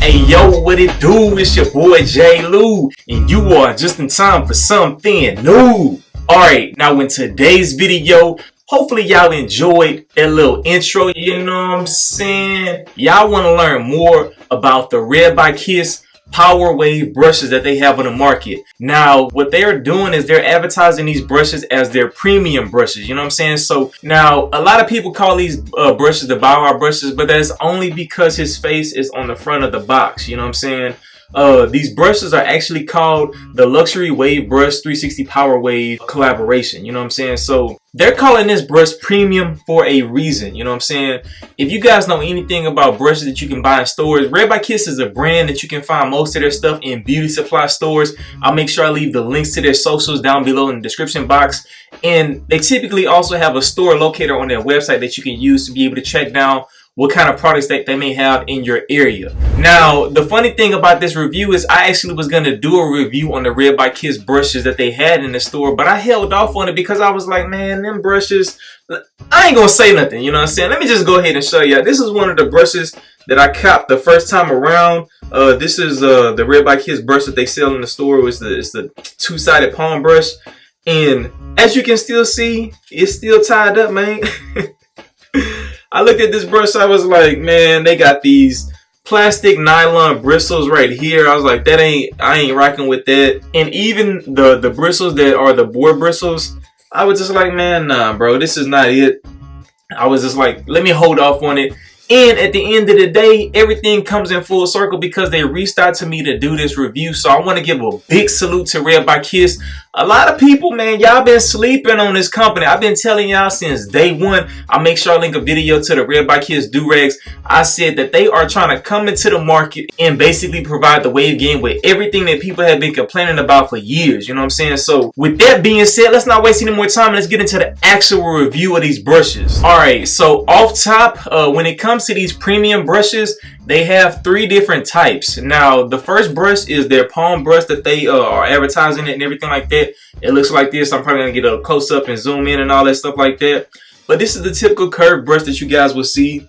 Hey yo, what it do? It's your boy J. Lou, and you are just in time for something new. Alright, now in today's video, hopefully y'all enjoyed that little intro, you know what I'm saying? Y'all want to learn more about the Red by Kiss Power Wave brushes that they have on the market. Now, what they're doing is they're advertising these brushes as their premium brushes, you know what I'm saying? So now, a lot of people call these brushes the Bow Wow brushes, but that's only because his face is on the front of the box, you know what I'm saying? These brushes are actually called the Luxury Wave Brush 360 Power Wave collaboration, you know what I'm saying? So they're calling this brush premium for a reason, you know what I'm saying? If you guys know anything about brushes that you can buy in stores, Red by Kiss is a brand that you can find most of their stuff in beauty supply stores. I'll make sure I leave the links to their socials down below in the description box. And they typically also have a store locator on their website that you can use to be able to check down what kind of products that they may have in your area. Now, the funny thing about this review is I actually was going to do a review on the Red by Kiss brushes that they had in the store, but I held off on it because I was like, man, them brushes, I ain't going to say nothing, you know what I'm saying? Let me just go ahead and show you. This is one of the brushes that I copped the first time around. This is the Red by Kiss brush that they sell in the store. It's the two-sided palm brush. And as you can still see, it's still tied up, man. I looked at this brush, I was like, man, they got these plastic nylon bristles right here. I was like, I ain't rocking with that. And even the bristles that are the boar bristles, I was just like, man, nah, bro, this is not it. I was just like, let me hold off on it. And at the end of the day, everything comes in full circle because they reached out to me to do this review. So I want to give a big salute to Red by Kiss. A lot of people, man, y'all been sleeping on this company. I've been telling y'all since day one. I'll make sure I link a video to the Red by Kiss do-rags. I said that they are trying to come into the market and basically provide the wave game with everything that people have been complaining about for years. You know what I'm saying? So with that being said, let's not waste any more time. Let's get into the actual review of these brushes. All right, so off top, when it comes to these premium brushes, they have three different types. Now, the first brush is their palm brush that they are advertising it and everything like that. It looks like this. I'm probably gonna get a close up and zoom in and all that stuff like that. But this is the typical curved brush that you guys will see.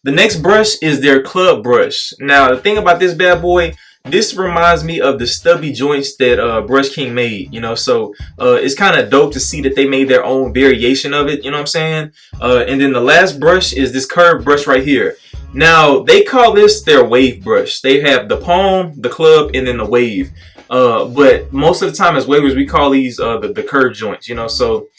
The next brush is their club brush. Now, the thing about this bad boy, this reminds me of the stubby joints that Brush King made, you know, so it's kind of dope to see that they made their own variation of it, you know what I'm saying? And then the last brush is this curved brush right here. Now, they call this their wave brush. They have the palm, the club, and then the wave. But most of the time as wavers, we call these the curved joints, you know, so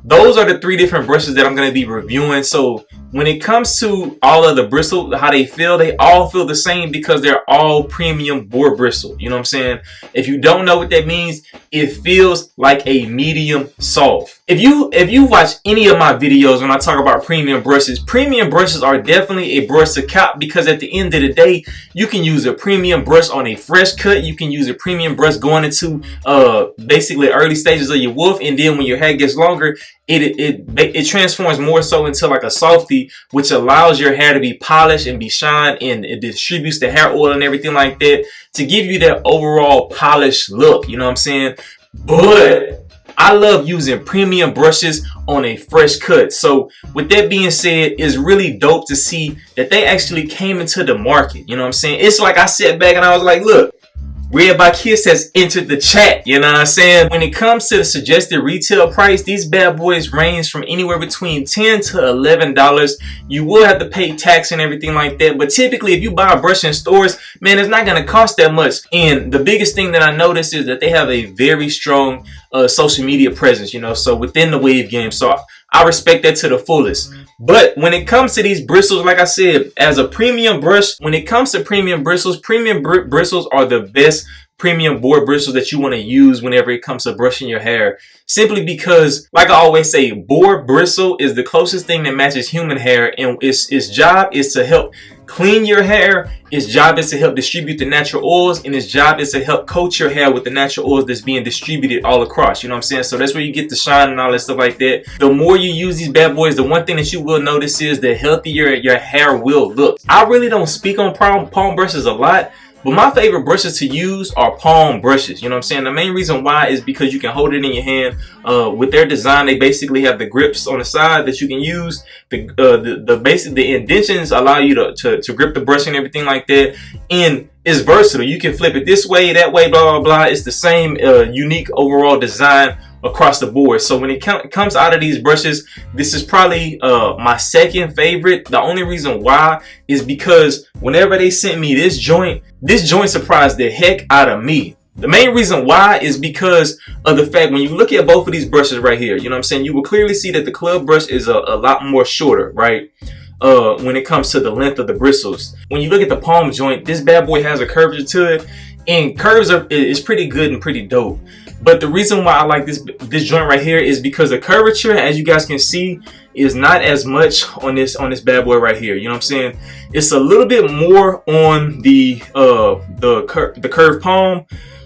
those are the three different brushes that I'm going to be reviewing. So when it comes to all of the bristle, how they all feel the same because they're all premium boar bristle. You know what I'm saying? If you don't know what that means, it feels like a medium soft. If you watch any of my videos when I talk about premium brushes are definitely a brush to cop because at the end of the day, you can use a premium brush on a fresh cut. You can use a premium brush going into basically early stages of your wolf, and then when your hair gets longer, it transforms more so into like a softie, which allows your hair to be polished and be shined, and it distributes the hair oil and everything like that to give you that overall polished look, you know what I'm saying? But I love using premium brushes on a fresh cut. So with that being said, it's really dope to see that they actually came into the market, you know what I'm saying? It's like I sat back and I was like, look, Red by Kiss has entered the chat, you know what I'm saying? When it comes to the suggested retail price, these bad boys range from anywhere between $10 to $11. You will have to pay tax and everything like that, but typically if you buy a brush in stores, man, it's not going to cost that much. And the biggest thing that I noticed is that they have a very strong social media presence, you know, so within the wave game. So I respect that to the fullest. But when it comes to these bristles, like I said, as a premium brush, when it comes to premium bristles are the best premium boar bristles that you want to use whenever it comes to brushing your hair. Simply because, like I always say, boar bristle is the closest thing that matches human hair, and its job is to help clean your hair. Its job is to help distribute the natural oils, and its job is to help coat your hair with the natural oils that's being distributed all across, you know what I'm saying? So that's where you get the shine and all that stuff like that. The more you use these bad boys, the one thing that you will notice is the healthier your hair will look. I really don't speak on palm brushes a lot, But my favorite brushes to use are palm brushes. You know what I'm saying? The main reason why is because you can hold it in your hand. With their design, they basically have the grips on the side that you can use. The indentions allow you to grip the brush and everything like that. And it's versatile. You can flip it this way, that way, blah, blah, blah. It's the same unique overall design across the board. So when it comes out of these brushes, this is probably my second favorite. The only reason why is because whenever they sent me this joint surprised the heck out of me. The main reason why is because of the fact when you look at both of these brushes right here, you know what I'm saying, you will clearly see that the club brush is a lot more shorter, right? When it comes to the length of the bristles. When you look at the palm joint, this bad boy has a curvature to it, and curves is pretty good and pretty dope. But the reason why I like this joint right here is because the curvature, as you guys can see, is not as much on this bad boy right here. You know what I'm saying? It's a little bit more on the curved palm,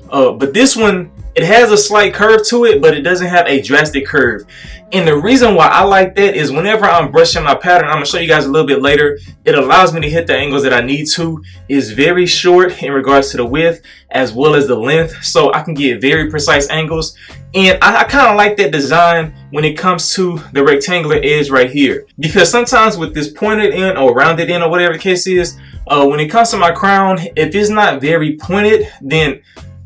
but this one, it has a slight curve to it, but it doesn't have a drastic curve. And the reason why I like that is whenever I'm brushing my pattern, I'm going to show you guys a little bit later, it allows me to hit the angles that I need to. It's very short in regards to the width as well as the length, so I can get very precise angles. And I kind of like that design when it comes to the rectangular edge right here. Because sometimes with this pointed in or rounded in or whatever the case is, when it comes to my crown, if it's not very pointed, then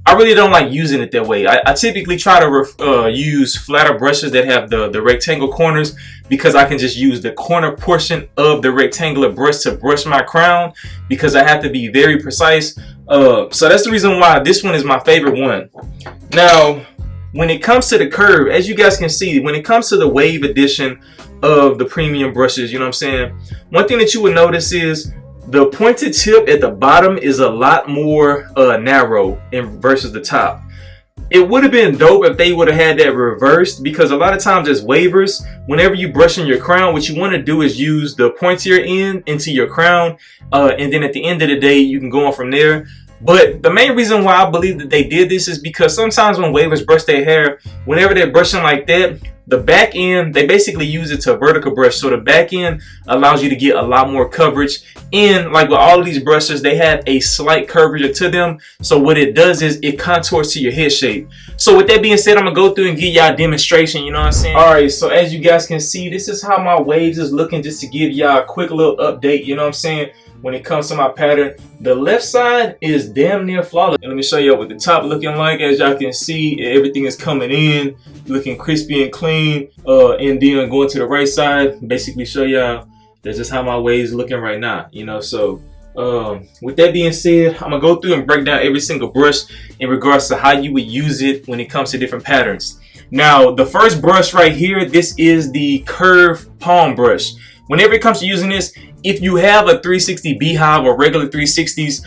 I really don't like using it that way. I typically try to use flatter brushes that have the rectangle corners, because I can just use the corner portion of the rectangular brush to brush my crown, because I have to be very precise. So that's the reason why this one is my favorite one. Now, when it comes to the curve, as you guys can see, when it comes to the wave edition of the premium brushes, you know what I'm saying, one thing that you would notice is the pointed tip at the bottom is a lot more narrow versus the top. It would have been dope if they would have had that reversed, because a lot of times as wavers, whenever you brushing your crown, what you want to do is use the pointier end into your crown, and then at the end of the day, you can go on from there. But the main reason why I believe that they did this is because sometimes when wavers brush their hair, whenever they're brushing like that, the back end, they basically use it to vertical brush. So the back end allows you to get a lot more coverage. And like with all of these brushes, they have a slight curvature to them. So what it does is it contours to your head shape. So with that being said, I'm going to go through and give y'all a demonstration. You know what I'm saying? All right. So as you guys can see, this is how my waves is looking, just to give y'all a quick little update. You know what I'm saying? When it comes to my pattern, the left side is damn near flawless. And let me show you what the top looking like. As y'all can see, everything is coming in, looking crispy and clean. And then going to the right side, basically show y'all that's just how my waves looking right now. You know, so with that being said, I'm gonna go through and break down every single brush in regards to how you would use it when it comes to different patterns. Now, the first brush right here, this is the curved palm brush. Whenever it comes to using this, if you have a 360 beehive or regular 360s,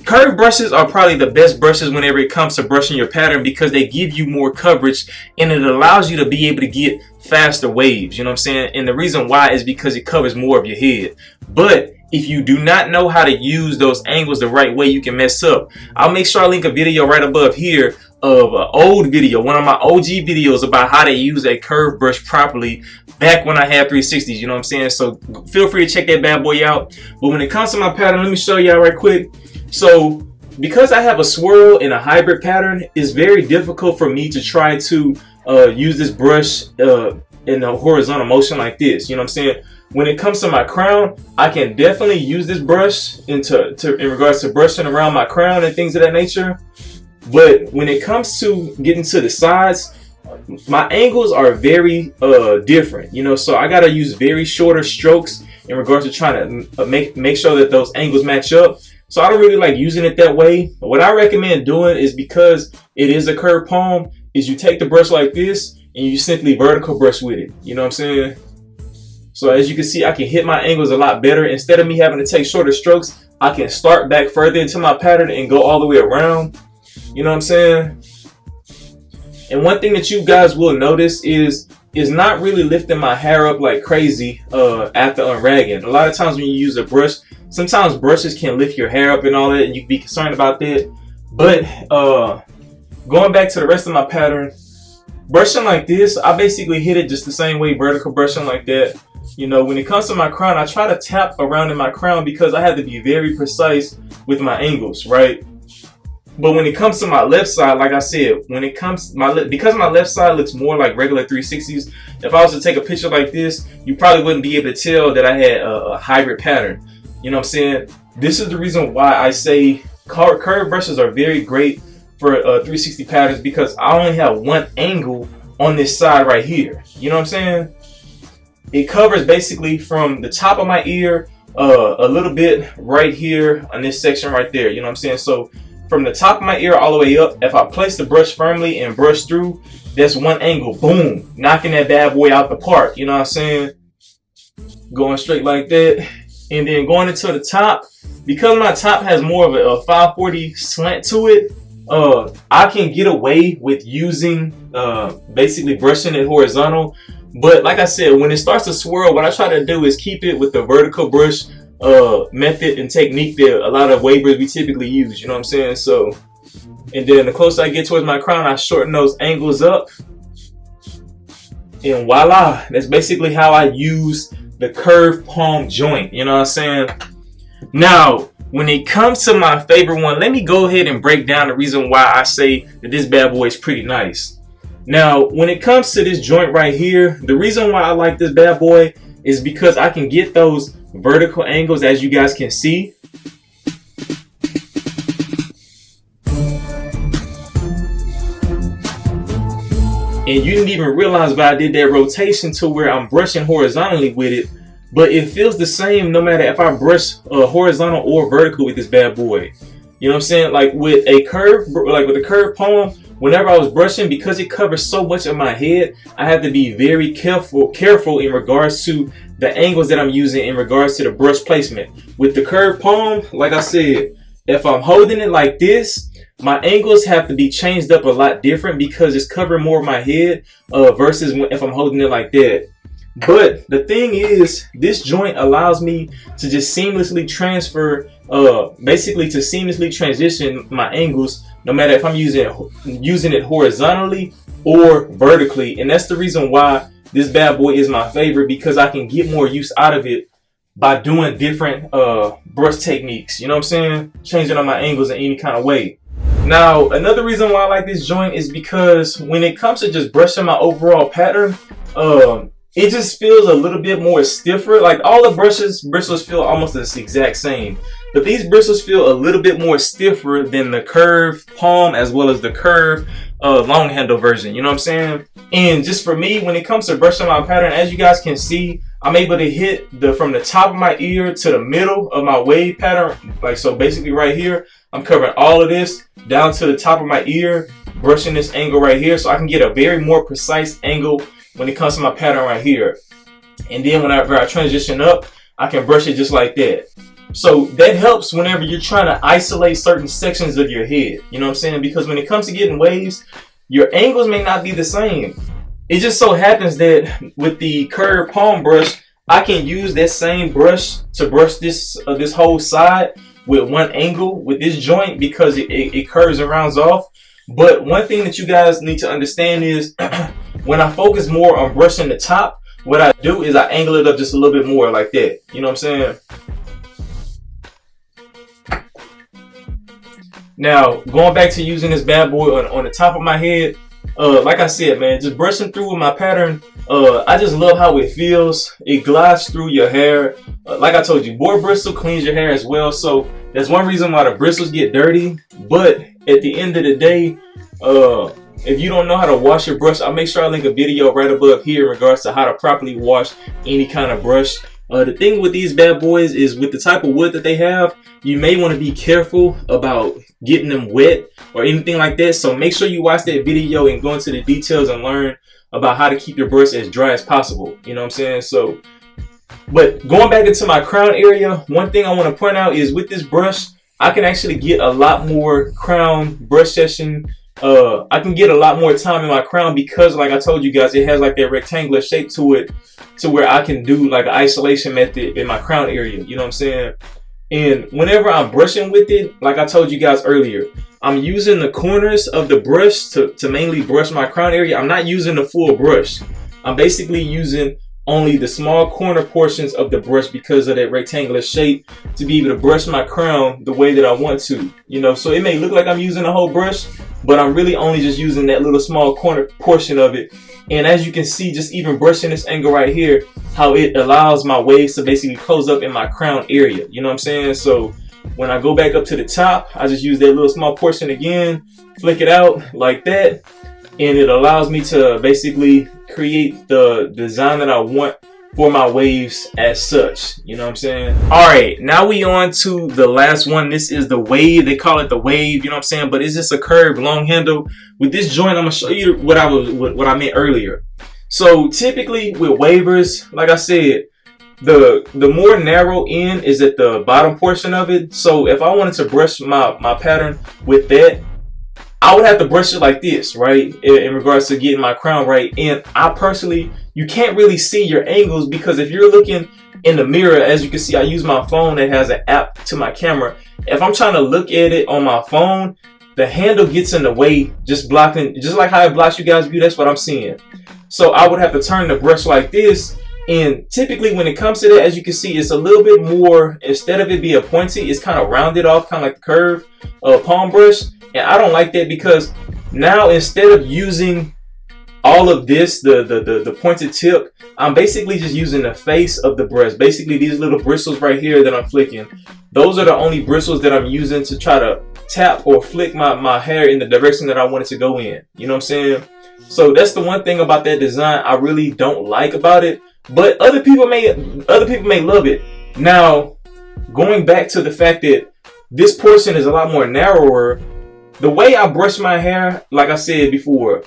curved brushes are probably the best brushes whenever it comes to brushing your pattern, because they give you more coverage and it allows you to be able to get faster waves. You know what I'm saying? And the reason why is because it covers more of your head. But if you do not know how to use those angles the right way, you can mess up. I'll make sure I link a video right above here of an old video, one of my OG videos about how to use a curved brush properly back when I had 360s, you know what I'm saying? So feel free to check that bad boy out. But when it comes to my pattern, let me show y'all right quick. So because I have a swirl and a hybrid pattern, it's very difficult for me to try to use this brush in a horizontal motion like this, you know what I'm saying? When it comes to my crown, I can definitely use this brush in regards to brushing around my crown and things of that nature. But when it comes to getting to the sides, my angles are very different, you know, so I gotta use very shorter strokes in regards to trying to make sure that those angles match up. So I don't really like using it that way. But what I recommend doing is, because it is a curved palm, is you take the brush like this and you simply vertical brush with it. You know what I'm saying? So as you can see, I can hit my angles a lot better. Instead of me having to take shorter strokes, I can start back further into my pattern and go all the way around. You know what I'm saying? And one thing that you guys will notice is not really lifting my hair up like crazy after unragging. A lot of times when you use a brush, sometimes brushes can lift your hair up and all that, and you can be concerned about that. But going back to the rest of my pattern, brushing like this, I basically hit it just the same way, vertical brushing like that. You know, when it comes to my crown, I try to tap around in my crown because I have to be very precise with my angles, right? But when it comes to my left side, like I said, when it comes because my left side looks more like regular 360s, if I was to take a picture like this, you probably wouldn't be able to tell that I had a hybrid pattern. You know what I'm saying? This is the reason why I say curved brushes are very great for 360 patterns, because I only have one angle on this side right here. You know what I'm saying? It covers basically from the top of my ear, a little bit right here on this section right there. You know what I'm saying? So from the top of my ear all the way up, if I place the brush firmly and brush through, that's one angle. Boom, knocking that bad boy out the park. You know what I'm saying? Going straight like that. And then going into the top, because my top has more of a 540 slant to it, I can get away with using basically brushing it horizontal. But like I said, when it starts to swirl, what I try to do is keep it with the vertical brush method and technique that a lot of wavers we typically use. You know what I'm saying? So, and then the closer I get towards my crown, I shorten those angles up. And voila, that's basically how I use the curved palm joint. You know what I'm saying? Now, when it comes to my favorite one, let me go ahead and break down the reason why I say that this bad boy is pretty nice. Now, when it comes to this joint right here, the reason why I like this bad boy is because I can get those vertical angles, as you guys can see. And you didn't even realize, but I did that rotation to where I'm brushing horizontally with it. But it feels the same no matter if I brush horizontal or vertical with this bad boy. You know what I'm saying? Like with a curved palm, whenever I was brushing, because it covers so much of my head, I have to be very careful in regards to the angles that I'm using in regards to the brush placement. With the curved palm, like I said, if I'm holding it like this, my angles have to be changed up a lot different because it's covering more of my head versus if I'm holding it like that. But the thing is, this joint allows me to just seamlessly transfer, basically to seamlessly transition my angles, no matter if I'm using it horizontally or vertically. And that's the reason why this bad boy is my favorite, because I can get more use out of it by doing different brush techniques. You know what I'm saying? Changing up my angles in any kind of way. Now, another reason why I like this joint is because when it comes to just brushing my overall pattern, it just feels a little bit more stiffer. Like all the bristles feel almost the exact same, but these bristles feel a little bit more stiffer than the curved palm as well as the curved long handle version. You know what I'm saying? And just for me, when it comes to brushing my pattern, as you guys can see, I'm able to hit from the top of my ear to the middle of my wave pattern. Like, so basically right here, I'm covering all of this down to the top of my ear, brushing this angle right here, so I can get a very more precise angle when it comes to my pattern right here. And then whenever I transition up, I can brush it just like that. So that helps whenever you're trying to isolate certain sections of your head. You know what I'm saying? Because when it comes to getting waves, your angles may not be the same. It just so happens that with the curved palm brush, I can use that same brush to brush this whole side with one angle with this joint because it curves and rounds off. But one thing that you guys need to understand is when I focus more on brushing the top, what I do is I angle it up just a little bit more like that. You know what I'm saying? Now, going back to using this bad boy on the top of my head, like I said, man, just brushing through with my pattern, I just love how it feels. It glides through your hair. Like I told you, boar bristle cleans your hair as well. So that's one reason why the bristles get dirty. But at the end of the day, if you don't know how to wash your brush, I'll make sure I link a video right above here in regards to how to properly wash any kind of brush. The thing with these bad boys is with the type of wood that they have, you may want to be careful about getting them wet or anything like that. So make sure you watch that video and go into the details and learn about how to keep your brush as dry as possible. You know what I'm saying? So, but going back into my crown area, one thing I want to point out is with this brush, I can actually get a lot more crown brush session. I can get a lot more time in my crown because, like I told you guys, it has like that rectangular shape to it, to where I can do like an isolation method in my crown area. You know what I'm saying? And whenever I'm brushing with it, like I told you guys earlier, I'm using the corners of the brush to mainly brush my crown area. I'm not using the full brush. I'm basically using only the small corner portions of the brush because of that rectangular shape to be able to brush my crown the way that I want to, you know. So it may look like I'm using a whole brush, but I'm really only just using that little small corner portion of it. And as you can see, just even brushing this angle right here, how it allows my waves to basically close up in my crown area, you know what I'm saying? So when I go back up to the top, I just use that little small portion again, flick it out like that, and it allows me to basically create the design that I want for my waves as such, you know what I'm saying? All right, now we on to the last one. This is the wave. They call it the wave, you know what I'm saying? But it's just a curved long handle. With this joint, I'm gonna show you what I meant earlier. So typically with wavers, like I said, the more narrow end is at the bottom portion of it. So if I wanted to brush my pattern with that, I would have to brush it like this, right? In regards to getting my crown right. And I personally, you can't really see your angles because if you're looking in the mirror, as you can see, I use my phone that has an app to my camera. If I'm trying to look at it on my phone, the handle gets in the way, just blocking, just like how it blocks you guys' view. That's what I'm seeing. So I would have to turn the brush like this. And typically when it comes to that, as you can see, it's a little bit more, instead of it being pointy, it's kind of rounded off, kind of like the curve palm brush. And I don't like that because now instead of using all of this, the pointed tip, I'm basically just using the face of the brush. Basically these little bristles right here that I'm flicking, those are the only bristles that I'm using to try to tap or flick my hair in the direction that I want it to go in. You know what I'm saying? So that's the one thing about that design I really don't like about it. But other people may love it. Now, going back to the fact that this portion is a lot more narrower, the way I brush my hair, like I said before,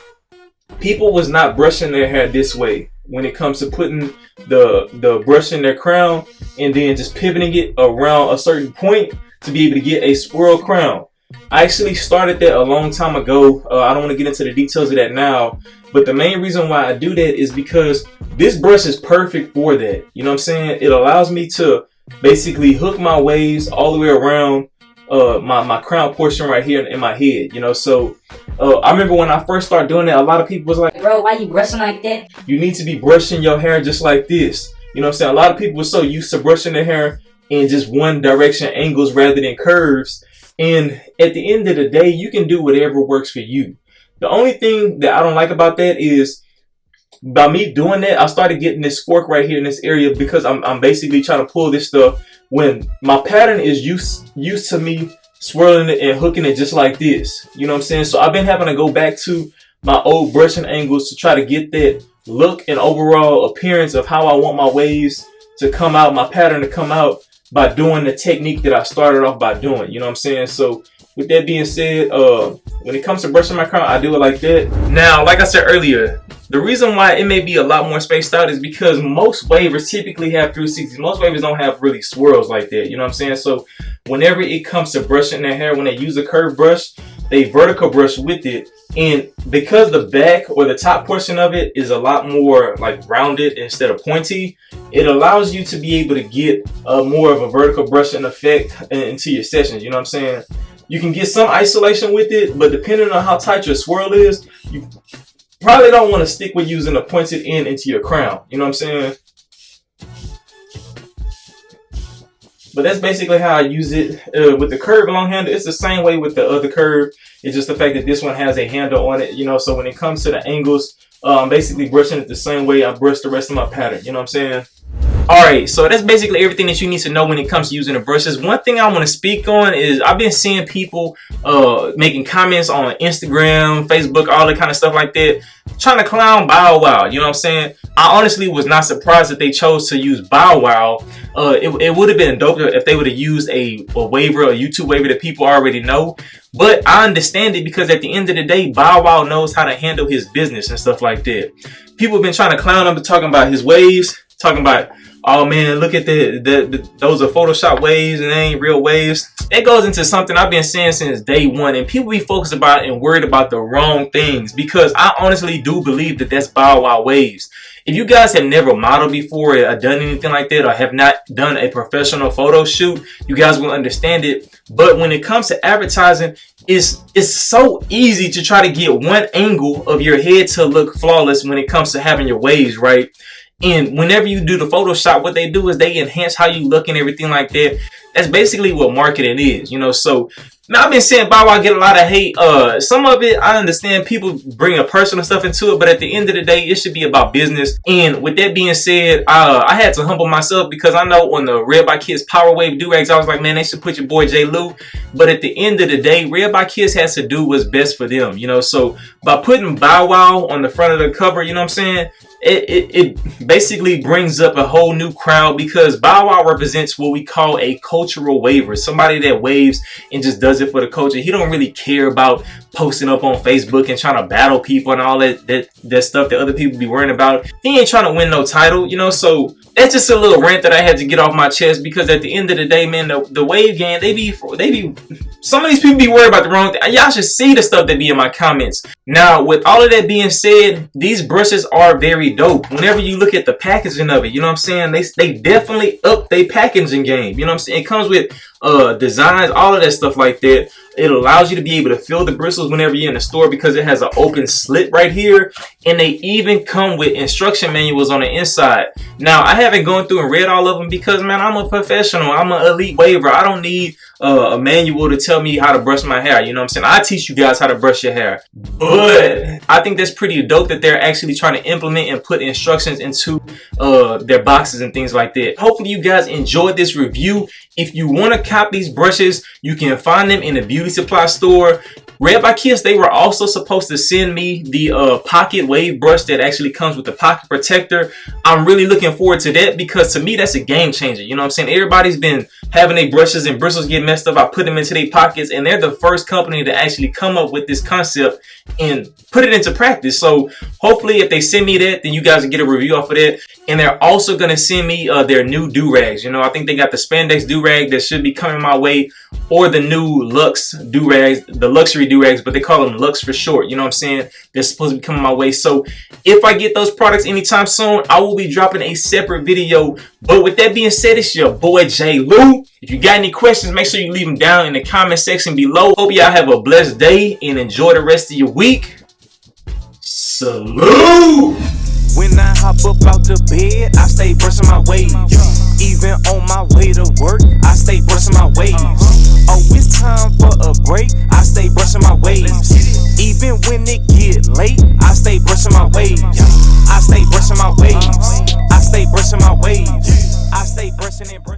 people was not brushing their hair this way when it comes to putting the brush in their crown and then just pivoting it around a certain point to be able to get a swirl crown. I actually started that a long time ago. I don't want to get into the details of that now, but the main reason why I do that is because this brush is perfect for that. You know what I'm saying? It allows me to basically hook my waves all the way around my crown portion right here in my head, you know. So I remember when I first started doing that, a lot of people was like, bro, why you brushing like that? You need to be brushing your hair just like this. You know what I'm saying? A lot of people were so used to brushing their hair in just one direction angles rather than curves. And at the end of the day, you can do whatever works for you. The only thing that I don't like about that is by me doing that, I started getting this fork right here in this area because I'm basically trying to pull this stuff when my pattern is used to me swirling it and hooking it just like this. You know what I'm saying? So I've been having to go back to my old brushing angles to try to get that look and overall appearance of how I want my waves to come out, my pattern to come out by doing the technique that I started off by doing. You know what I'm saying? So with that being said, when it comes to brushing my crown, I do it like that. Now, like I said earlier, the reason why it may be a lot more spaced out is because most wavers typically have 360s. Most wavers don't have really swirls like that. You know what I'm saying? So whenever it comes to brushing their hair, when they use a curved brush, they vertical brush with it. And because the back or the top portion of it is a lot more like rounded instead of pointy, it allows you to be able to get more of a vertical brushing effect into your sessions. You know what I'm saying? You can get some isolation with it, but depending on how tight your swirl is, you probably don't want to stick with using a pointed end into your crown. You know what I'm saying? But that's basically how I use it. With the curved long handle, it's the same way with the other curve. It's just the fact that this one has a handle on it, you know, so when it comes to the angles, I'm basically brushing it the same way I brush the rest of my pattern. You know what I'm saying? Alright, so that's basically everything that you need to know when it comes to using the brushes. One thing I want to speak on is I've been seeing people making comments on Instagram, Facebook, all that kind of stuff like that, trying to clown Bow Wow. You know what I'm saying? I honestly was not surprised that they chose to use Bow Wow. It would have been dope if they would have used a waiver, a YouTube waiver that people already know. But I understand it because at the end of the day, Bow Wow knows how to handle his business and stuff like that. People have been trying to clown him, talking about his waves, talking about, oh man, look at those are Photoshop waves and they ain't real waves. It goes into something I've been saying since day one, and people be focused about and worried about the wrong things because I honestly do believe that that's Bow Wow waves. If you guys have never modeled before or done anything like that or have not done a professional photo shoot, you guys will understand it. But when it comes to advertising, it's so easy to try to get one angle of your head to look flawless when it comes to having your waves, right? And whenever you do the Photoshop, what they do is they enhance how you look and everything like that. That's basically what marketing is, you know. So now I've been saying Bow Wow get a lot of hate. Some of it I understand, people bring a personal stuff into it, but at the end of the day, it should be about business. And with that being said, I had to humble myself because I know on the Red by Kids Power Wave do-rags, I was like, man, they should put your boy J. Lou. But at the end of the day, Red by Kids has to do what's best for them, you know. So by putting Bow Wow on the front of the cover, you know what I'm saying, it basically brings up a whole new crowd, because Bow Wow represents what we call a cultural waver, somebody that waves and just does it for the culture. He don't really care about posting up on Facebook and trying to battle people and all that stuff that other people be worrying about. He ain't trying to win no title, you know. So that's just a little rant that I had to get off my chest, because at the end of the day, man, the wave gang, they be some of these people be worried about the wrong thing. Y'all should see the stuff that be in my comments. Now, with all of that being said, these brushes are very dope. Whenever you look at the packaging of it, you know what I'm saying, they definitely up their packaging game. You know what I'm saying? It comes with designs, all of that stuff like that. It allows you to be able to feel the bristles whenever you're in the store, because it has an open slit right here. And they even come with instruction manuals on the inside. Now, I haven't gone through and read all of them because, man, I'm a professional. I'm an elite waver. I don't need a manual to tell me how to brush my hair. You know what I'm saying? I teach you guys how to brush your hair. But I think that's pretty dope that they're actually trying to implement and put instructions into their boxes and things like that. Hopefully you guys enjoyed this review. If you want to cop these brushes, you can find them in the beauty supply store. Red by Kids, they were also supposed to send me the pocket wave brush that actually comes with the pocket protector. I'm really looking forward to that, because to me that's a game changer. You know what I'm saying? Everybody's been having their brushes and bristles get messed up. I put them into their pockets, and they're the first company to actually come up with this concept and put it into practice. So hopefully if they send me that, then you guys can get a review off of that. And they're also going to send me their new do-rags. You know, I think they got the spandex do-rag that should be coming my way, or the new Luxe do-rags, the luxury do-rags, but they call them Luxe for short. You know what I'm saying? They're supposed to be coming my way. So if I get those products anytime soon, I will be dropping a separate video. But with that being said, it's your boy J. Lou. If you got any questions, make sure you leave them down in the comment section below. Hope y'all have a blessed day and enjoy the rest of your week. Salute! When I hop up out the bed, I stay brushing my waves. Even on my way to work, I stay brushing my waves. Oh, it's time for a break, I stay brushing my waves. Even when it get late, I stay brushing my waves. I stay brushing my waves. I stay brushing my waves. I stay brushing and brushing.